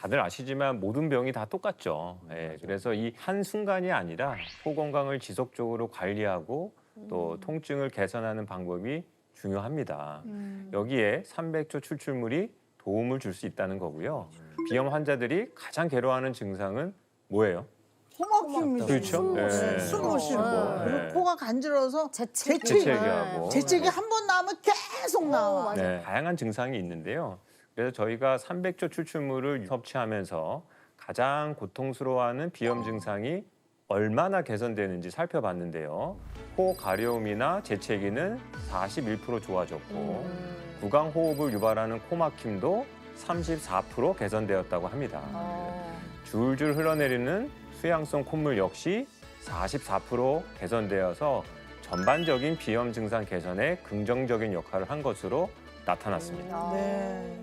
다들 아시지만 모든 병이 다 똑같죠. 예, 그래서 이 한순간이 아니라 코 건강을 지속적으로 관리하고 또 통증을 개선하는 방법이 중요합니다. 여기에 삼백조 추출물이 도움을 줄 수 있다는 거고요. 비염 환자들이 가장 괴로워하는 증상은 뭐예요? 코막힘이죠. 그렇죠. 네. 숨 못 쉬고. 네. 그리고 코가 간지러워서 재채기하고. 재채기 한 번 나오면 계속 나와. 네, 다양한 증상이 있는데요. 그래서 저희가 삼백조 추출물을 섭취하면서 가장 고통스러워하는 비염 증상이 얼마나 개선되는지 살펴봤는데요. 코 가려움이나 재채기는 41% 좋아졌고 구강 호흡을 유발하는 코막힘도 34% 개선되었다고 합니다. 줄줄 흘러내리는 수양성 콧물 역시 44% 개선되어서 전반적인 비염 증상 개선에 긍정적인 역할을 한 것으로 나타났습니다. 네.